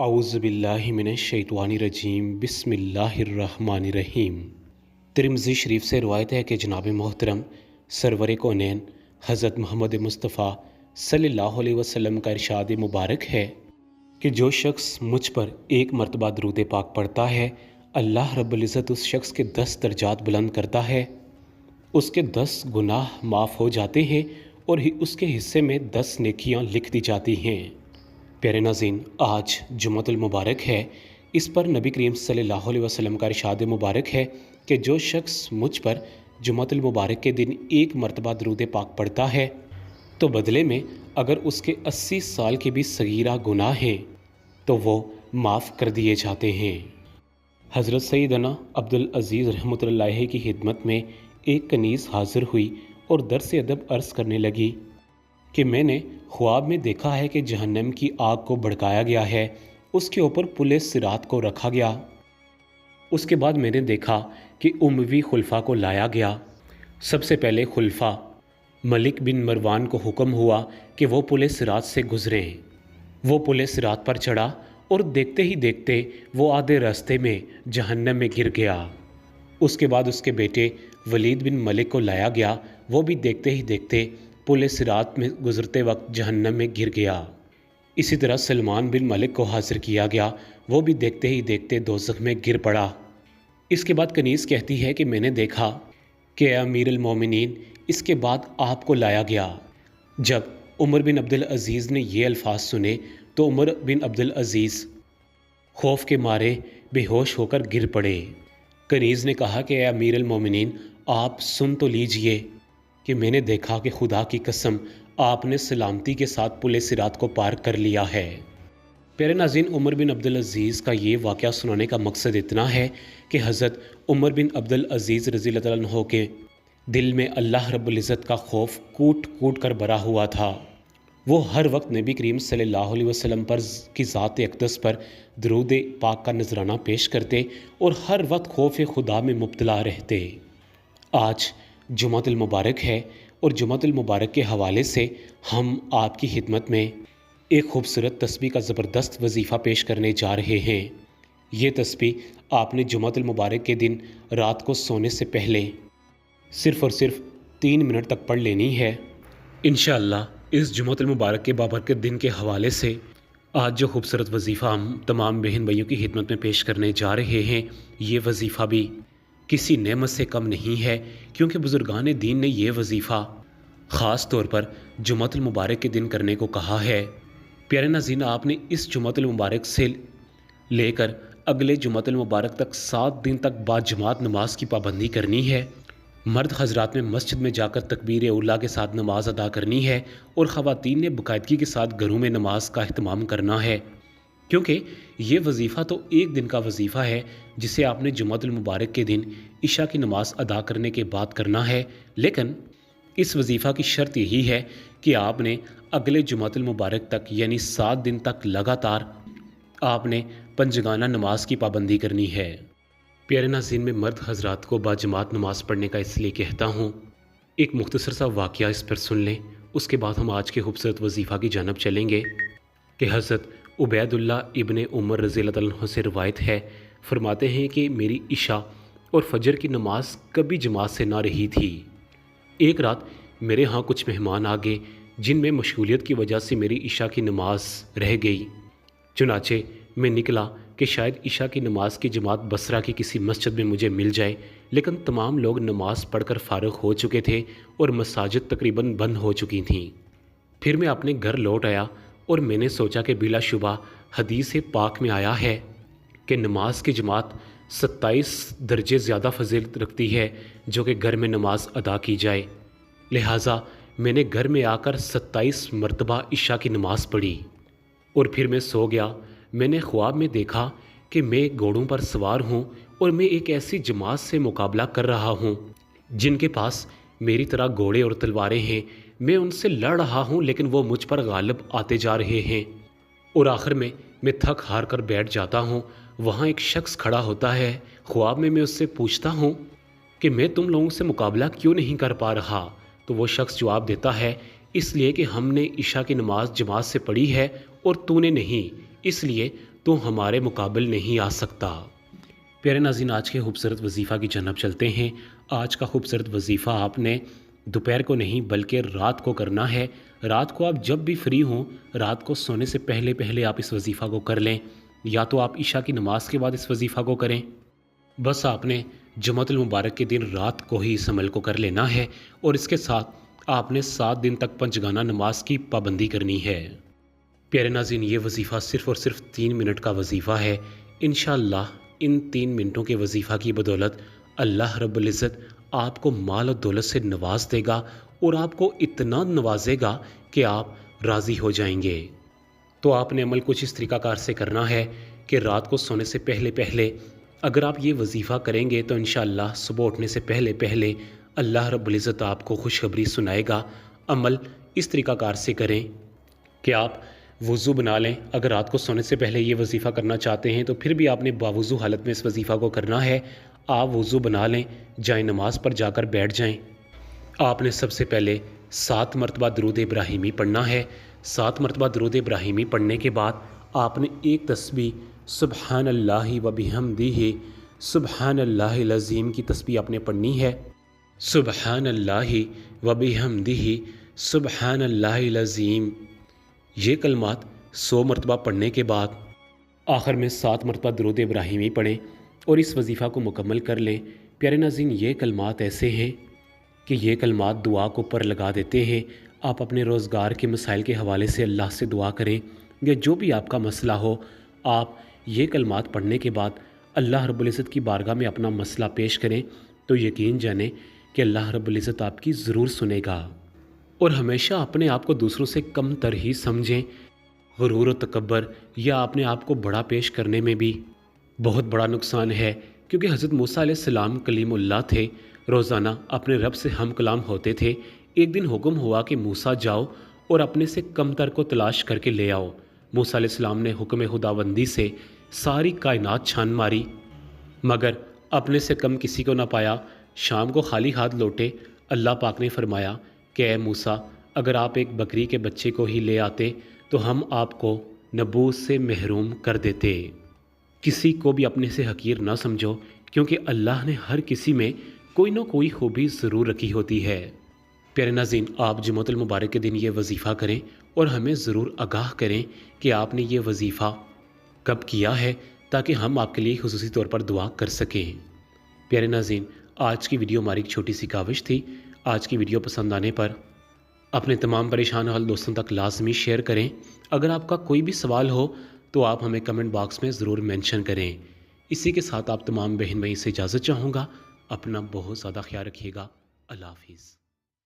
اعوذ باللہ من الشیطان الرجیم بسم اللہ الرحمن الرحیم۔ ترمذی شریف سے روایت ہے کہ جناب محترم سرور کونین حضرت محمد مصطفیٰ صلی اللہ علیہ وسلم کا ارشاد مبارک ہے کہ جو شخص مجھ پر ایک مرتبہ درود پاک پڑھتا ہے، اللہ رب العزت اس شخص کے 10 درجات بلند کرتا ہے، اس کے 10 گناہ معاف ہو جاتے ہیں اور اس کے حصے میں 10 نیکیاں لکھ دی جاتی ہیں۔ پیارے ناظرین، آج جمعۃ المبارک ہے۔ اس پر نبی کریم صلی اللہ علیہ وسلم کا ارشاد مبارک ہے کہ جو شخص مجھ پر جمعۃ المبارک کے دن ایک مرتبہ درود پاک پڑھتا ہے تو بدلے میں اگر اس کے 80 سال کے بھی صغیرہ گناہ ہیں تو وہ معاف کر دیے جاتے ہیں۔ حضرت سیدنا عبدالعزیز رحمۃ اللہ کی خدمت میں ایک کنیز حاضر ہوئی اور درس ادب عرض کرنے لگی کہ میں نے خواب میں دیکھا ہے کہ جہنم کی آگ کو بھڑکایا گیا ہے، اس کے اوپر پل صراط کو رکھا گیا۔ اس کے بعد میں نے دیکھا کہ اموی خلفاء کو لایا گیا۔ سب سے پہلے خلفاء ملک بن مروان کو حکم ہوا کہ وہ پل صراط سے گزریں۔ وہ پل صراط پر چڑھا اور دیکھتے ہی دیکھتے وہ آدھے راستے میں جہنم میں گر گیا۔ اس کے بعد اس کے بیٹے ولید بن ملک کو لایا گیا، وہ بھی دیکھتے ہی دیکھتے پل صراط میں گزرتے وقت جہنم میں گر گیا۔ اسی طرح سلمان بن ملک کو حاضر کیا گیا، وہ بھی دیکھتے ہی دیکھتے دوزخ میں گر پڑا۔ اس کے بعد کنیز کہتی ہے کہ میں نے دیکھا کہ اے امیر المومنین، اس کے بعد آپ کو لایا گیا۔ جب عمر بن عبدالعزیز نے یہ الفاظ سنے تو عمر بن عبدالعزیز خوف کے مارے بے ہوش ہو کر گر پڑے۔ کنیز نے کہا کہ اے امیر المومنین، آپ سن تو لیجئے کہ میں نے دیکھا کہ خدا کی قسم آپ نے سلامتی کے ساتھ پل صراط کو پار کر لیا ہے۔ پیارے ناظرین، عمر بن عبدالعزیز کا یہ واقعہ سنانے کا مقصد اتنا ہے کہ حضرت عمر بن عبدالعزیز رضی اللہ عنہ کے دل میں اللہ رب العزت کا خوف کوٹ کوٹ کر بھرا ہوا تھا۔ وہ ہر وقت نبی کریم صلی اللہ علیہ وسلم پر کی ذات اقدس پر درود پاک کا نذرانہ پیش کرتے اور ہر وقت خوف خدا میں مبتلا رہتے۔ آج جمعۃ المبارک ہے اور جمعۃ المبارک کے حوالے سے ہم آپ کی خدمت میں ایک خوبصورت تسبیح کا زبردست وظیفہ پیش کرنے جا رہے ہیں۔ یہ تسبیح آپ نے جمعۃ المبارک کے دن رات کو سونے سے پہلے صرف اور صرف 3 منٹ تک پڑھ لینی ہے۔ انشاءاللہ اس جمعۃ المبارک کے بابرکت دن کے حوالے سے آج جو خوبصورت وظیفہ ہم تمام بہن بھائیوں کی خدمت میں پیش کرنے جا رہے ہیں، یہ وظیفہ بھی کسی نعمت سے کم نہیں ہے، کیونکہ بزرگان دین نے یہ وظیفہ خاص طور پر جمعۃ المبارک کے دن کرنے کو کہا ہے۔ پیارے ناظرین، آپ نے اس جمعۃ المبارک سے لے کر اگلے جمعۃ المبارک تک 7 دن تک باجماعت نماز کی پابندی کرنی ہے۔ مرد حضرات میں مسجد میں جا کر تکبیر اولیٰ کے ساتھ نماز ادا کرنی ہے اور خواتین نے باقاعدگی کے ساتھ گھروں میں نماز کا اہتمام کرنا ہے، کیونکہ یہ وظیفہ تو ایک دن کا وظیفہ ہے جسے آپ نے جمعۃ المبارک کے دن عشاء کی نماز ادا کرنے کے بعد کرنا ہے، لیکن اس وظیفہ کی شرط یہی ہے کہ آپ نے اگلے جمعۃ المبارک تک یعنی 7 دن تک لگاتار آپ نے پنجگانہ نماز کی پابندی کرنی ہے۔ پیارے ناظرین، میں مرد حضرات کو باجماعت نماز پڑھنے کا اس لیے کہتا ہوں، ایک مختصر سا واقعہ اس پر سن لیں، اس کے بعد ہم آج کے خوبصورت وظیفہ کی جانب چلیں گے کہ حضرت عبید اللہ ابن عمر رضی اللہ عنہ سے روایت ہے، فرماتے ہیں کہ میری عشاء اور فجر کی نماز کبھی جماعت سے نہ رہی تھی۔ ایک رات میرے ہاں کچھ مہمان آ گئے جن میں مشغولیت کی وجہ سے میری عشاء کی نماز رہ گئی۔ چنانچہ میں نکلا کہ شاید عشاء کی نماز کی جماعت بصرہ کی کسی مسجد میں مجھے مل جائے، لیکن تمام لوگ نماز پڑھ کر فارغ ہو چکے تھے اور مساجد تقریباً بند ہو چکی تھیں۔ پھر میں اپنے گھر لوٹ آیا اور میں نے سوچا کہ بلا شبہ حدیث پاک میں آیا ہے کہ نماز کی جماعت 27 درجے زیادہ فضیلت رکھتی ہے جو کہ گھر میں نماز ادا کی جائے، لہٰذا میں نے گھر میں آ کر 27 مرتبہ عشاء کی نماز پڑھی اور پھر میں سو گیا۔ میں نے خواب میں دیکھا کہ میں گھوڑوں پر سوار ہوں اور میں ایک ایسی جماعت سے مقابلہ کر رہا ہوں جن کے پاس میری طرح گھوڑے اور تلواریں ہیں۔ میں ان سے لڑ رہا ہوں لیکن وہ مجھ پر غالب آتے جا رہے ہیں اور آخر میں تھک ہار کر بیٹھ جاتا ہوں۔ وہاں ایک شخص کھڑا ہوتا ہے، خواب میں اس سے پوچھتا ہوں کہ میں تم لوگوں سے مقابلہ کیوں نہیں کر پا رہا؟ تو وہ شخص جواب دیتا ہے، اس لیے کہ ہم نے عشاء کی نماز جماعت سے پڑھی ہے اور تو نے نہیں، اس لیے تو ہمارے مقابل نہیں آ سکتا۔ پیارے ناظرین، آج کے خوبصورت وظیفہ کی جانب چلتے ہیں۔ آج کا خوبصورت وظیفہ آپ نے دوپہر کو نہیں بلکہ رات کو کرنا ہے۔ رات کو آپ جب بھی فری ہوں، رات کو سونے سے پہلے پہلے آپ اس وظیفہ کو کر لیں، یا تو آپ عشاء کی نماز کے بعد اس وظیفہ کو کریں۔ بس آپ نے جمعۃ المبارک کے دن رات کو ہی اس عمل کو کر لینا ہے، اور اس کے ساتھ آپ نے 7 دن تک پنجگانہ نماز کی پابندی کرنی ہے۔ پیارے ناظرین، یہ وظیفہ صرف اور صرف 3 منٹ کا وظیفہ ہے۔ انشاءاللہ ان 3 منٹوں کے وظیفہ کی بدولت اللہ رب العزت آپ کو مال و دولت سے نواز دے گا، اور آپ کو اتنا نوازے گا کہ آپ راضی ہو جائیں گے۔ تو آپ نے عمل کچھ اس طریقہ کار سے کرنا ہے کہ رات کو سونے سے پہلے پہلے اگر آپ یہ وظیفہ کریں گے تو انشاءاللہ صبح اٹھنے سے پہلے پہلے اللہ رب العزت آپ کو خوشخبری سنائے گا۔ عمل اس طریقہ کار سے کریں کہ آپ وضو بنا لیں۔ اگر رات کو سونے سے پہلے یہ وظیفہ کرنا چاہتے ہیں تو پھر بھی آپ نے باوضو حالت میں اس وظیفہ کو کرنا ہے۔ آپ وضو بنا لیں، جائیں نماز پر جا کر بیٹھ جائیں۔ آپ نے سب سے پہلے 7 مرتبہ درود ابراہیمی پڑھنا ہے۔ 7 مرتبہ درود ابراہیمی پڑھنے کے بعد آپ نے ایک تسبیح سبحان اللہ و بحمدہ سبحان اللہ العظیم کی تسبیح آپ نے پڑھنی ہے۔ سبحان اللہ و بحمدہ سبحان اللہ العظیم، یہ کلمات 100 مرتبہ پڑھنے کے بعد آخر میں 7 مرتبہ درود ابراہیمی پڑھیں اور اس وظیفہ کو مکمل کر لیں۔ پیارے ناظرین، یہ کلمات ایسے ہیں کہ یہ کلمات دعا کو پر لگا دیتے ہیں۔ آپ اپنے روزگار کے مسائل کے حوالے سے اللہ سے دعا کریں، یا جو بھی آپ کا مسئلہ ہو، آپ یہ کلمات پڑھنے کے بعد اللہ رب العزت کی بارگاہ میں اپنا مسئلہ پیش کریں، تو یقین جانیں کہ اللہ رب العزت آپ کی ضرور سنے گا۔ اور ہمیشہ اپنے آپ کو دوسروں سے کم تر ہی سمجھیں۔ غرور و تکبر یا اپنے آپ کو بڑا پیش کرنے میں بھی بہت بڑا نقصان ہے، کیونکہ حضرت موسیٰ علیہ السلام کلیم اللہ تھے، روزانہ اپنے رب سے ہم کلام ہوتے تھے۔ ایک دن حکم ہوا کہ موسیٰ جاؤ اور اپنے سے کم تر کو تلاش کر کے لے آؤ۔ موسیٰ علیہ السلام نے حکم خداوندی سے ساری کائنات چھان ماری، مگر اپنے سے کم کسی کو نہ پایا۔ شام کو خالی ہاتھ لوٹے۔ اللہ پاک نے فرمایا کہ اے موسیٰ، اگر آپ ایک بکری کے بچے کو ہی لے آتے تو ہم آپ کو نبوت سے محروم کر دیتے۔ کسی کو بھی اپنے سے حقیر نہ سمجھو، کیونکہ اللہ نے ہر کسی میں کوئی نہ کوئی خوبی ضرور رکھی ہوتی ہے۔ پیارے ناظرین، آپ جمعۃ المبارک کے دن یہ وظیفہ کریں اور ہمیں ضرور آگاہ کریں کہ آپ نے یہ وظیفہ کب کیا ہے، تاکہ ہم آپ کے لیے خصوصی طور پر دعا کر سکیں۔ پیارے ناظرین، آج کی ویڈیو ہماری ایک چھوٹی سی کاوش تھی۔ آج کی ویڈیو پسند آنے پر اپنے تمام پریشان حال دوستوں تک لازمی شیئر کریں۔ اگر آپ کا کوئی بھی سوال ہو تو آپ ہمیں کمنٹ باکس میں ضرور مینشن کریں۔ اسی کے ساتھ آپ تمام بہن بھائی سے اجازت چاہوں گا۔ اپنا بہت زیادہ خیال رکھیے گا۔ اللہ حافظ۔